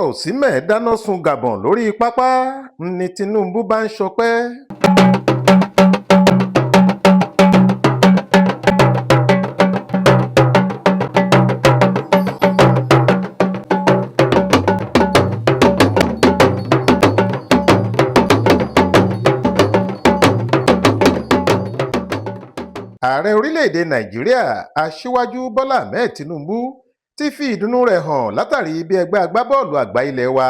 Osimhen dáná sun Gabon lórí pápá ní Tinubu bá ń ṣọpẹ́. Ààrẹ orílẹ̀-èdè Nàìjíríà Aṣíwájú Bọ́lá Ahmed Tinubu ti fi ìdùnnú rẹ̀ hàn látàrí bí ẹgbẹ́ agbábọ́ọ̀lù àgbà ilẹ̀ wa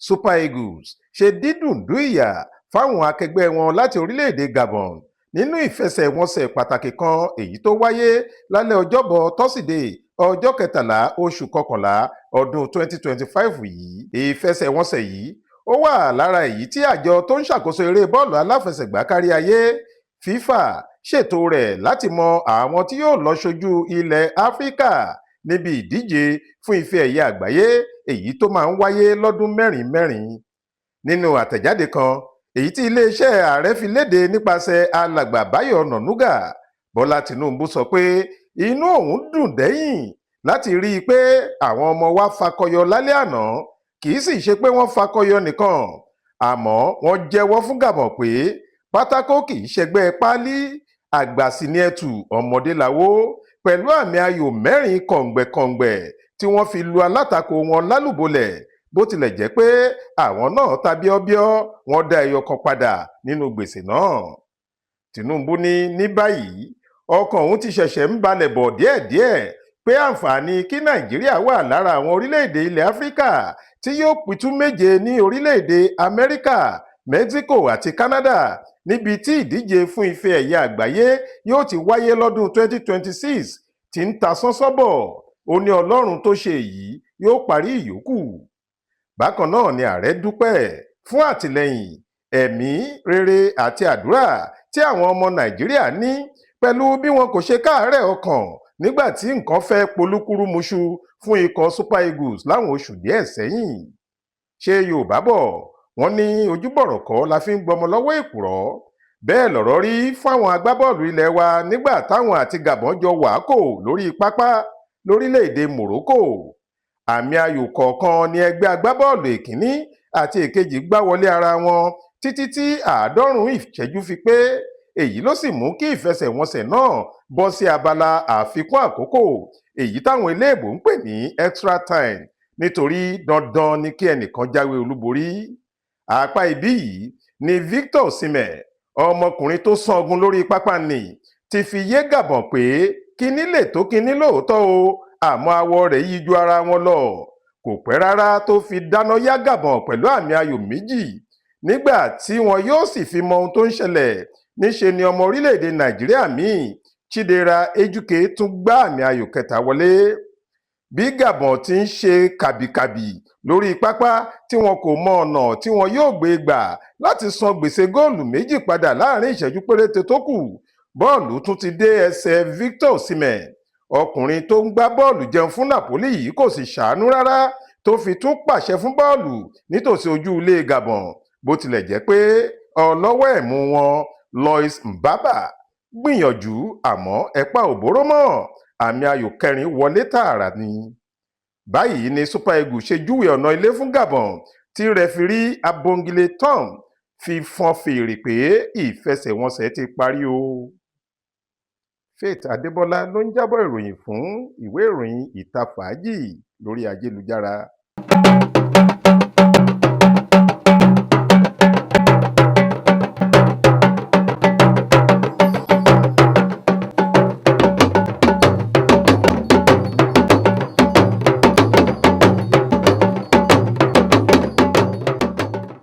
Super Eagles ṣe dídùndú ìyà fáwọn akẹgbẹ́ wọn láti orílẹ̀-èdè Gabon nínú ìfẹsẹ̀wọnsẹ̀ pàtàkì kan èyí tó wáyé lálẹ́ ọjọ́bọ̀ tọ́sídẹ̀ẹ́ ọjọ́ 13 oṣù kọkànlá ọdún 2025 yìí. Ìfẹsẹ̀wọnsẹ̀ yìí ó wà lára èyí tí àjọ tó ń ṣàkóso eré bọ́ọ̀lù aláfẹsẹ̀gbá kárí ayé FIFA ṣètò rẹ̀ láti mọ àwọn tí yóò lọ ṣojú ilẹ̀ Áfíríkà níbi ìdíje fún ife ẹ̀yẹ àgbáyé èyí tó máa ń wáyé lọ́dún mẹ́rin. Nínú àtẹ̀jáde kan èyí tí iléeṣẹ́ ààrẹ fi léde nípasẹ̀ alàgbà Báyọ̀ Ọ̀nànúgà, Bọ́lá Tinubu sọ pé inú òun dùn dẹ́yìn láti rí i pé àwọn ọmọ wa fakọyọ lálẹ́ àná, kì í sì ṣe pé wọ́n fakọyọ nìkan, àmọ́ wọ́n jẹ́wọ́ fún Gabon pé pátákó kì í ṣẹgbẹ́ páálí, àgbà sì ni ẹtù ọmọdé lawó, pẹ̀lú àmì ayò 4 kọ̀ǹgbẹ̀kọ̀ǹgbẹ̀ tí wọ́n fi lu alátakò wọn lálùbọ́lẹ̀, bó tilẹ̀ jẹ́ pé àwọn náà ta bíọ́bíọ́ wọ́n dá ẹyọ kan padà nínú gbèsè náà. Tinubu ní báyìí ọkàn òun ti ṣẹ̀ṣẹ̀ ń balẹ̀ bọ̀ díẹ̀díẹ̀ pé àǹfààní kí Nàìjíríà wà lára àwọn orílẹ̀-èdè ilẹ̀ Áfíríkà tí yóò pitú méje ní orílẹ̀-èdè Amẹ́ríkà, Mexico àti Canada níbi tí ìdíje fún ife ẹ̀yẹ àgbáyé yóò ti wáyé lọ́dún 2026 tí ń ta sánsán bọ̀. Ó ní Ọlọ́run tó ṣe èyí yóò parí ìyókù. Bákan náà ni ààrẹ dúpẹ́ fún àtìlẹ́yìn, ẹ̀mí rere àti àdúrà tí àwọn ọmọ Nàìjíríà ní pẹ̀lú bí wọn kò ṣe káàárẹ̀ ọkàn nígbà tí nǹkan fẹ́ polúkúrúmuṣu fún ikọ̀ Super Eagles láwọn oṣù díẹ̀ sẹ́yìn. Ṣé Yorùbá bọ̀ wọ́n ní ojúbọ̀rọ̀ kọ́ la fi ń gbọmọ lọ́wọ́ èkùrọ́? Bẹ́ẹ̀ lọ̀rọ̀ rí fáwọn agbábọ́ọ̀lù ilẹ̀ wa nígbà táwọn àti Gabon jọ wàákò lórí pápá lórílẹ̀-èdè Morocco. Àmì ayò kọ̀ọ̀kan ni ẹgbẹ́ agbábọ́ọ̀lù èkíní àti èkejì gbá wọlé ara wọn títí tí 90 ìṣẹ́jú fi pé. Èyí ló sì mú kí ìfẹsẹ̀wọnsẹ̀ náà bọ́ sí abala àfikún àkókò, èyí táwọn eléèbó ń pè ní extra time, nítorí dandan ni kí ẹnìkan jáwé olúborí. Apá ibí yìí ni Victor Osimhen, ọmọkùnrin tó sangun lórí pápá ni, ti fi yé Gabon pé kíní lè tó kíní lóòótọ́ o, àmọ́ awọ rẹ̀ yí ju ara wọn lọ. Kò pẹ́ rárá tó fi dáná yá Gabon pẹ̀lú àmì ayò 2. Nígbà tí wọn yóò sì fi mọ ohun tó ń ṣẹlẹ̀, níṣe ni ọmọ orílẹ̀-èdè Nàìjíríà míì, Chidera Ejuke, tún gbá àmì ayò 3 wọlé. Bí Gabon ti ń ṣe kàbìkàbì lórí pápá tí wọn kò mọ ọ̀nà tí wọn yóò gbé gbà láti san gbèsè góòlù 2 padà láàrin ìṣẹ́jú péréte tó kù, bọ́ọ̀lù tún ti dé ẹsẹ̀ Victor Osimhen. Ọkùnrin tó ń gbá bọ́ọ̀lù jẹun fún Napoli yìí kò sì ṣàánú rárá tó fi tún pàṣẹ fún bọ́ọ̀lù nítòsí ojú ilé Gabon, bó tilẹ̀ jẹ́ pé ọlọ́wọ́ ẹ̀mú wọn Lois Mbaba gbìyànjú, àmọ́ ẹ̀pà ò bóró mọ́. Àmì ayò 4 wọlé tààrà ni. Báyìí ni Super Eagles ṣe júwe ọ̀nà ilé fún Gabon tí rẹfirí Abongile Tom fi fọn fèrè pé ìfẹsẹ̀wọnsẹ̀ ti parí o. Faith Adébọ́lá ló ń jábọ̀ ìròyìn fún ìwé ìròyìn Ìta Fàájì lórí ayélujára.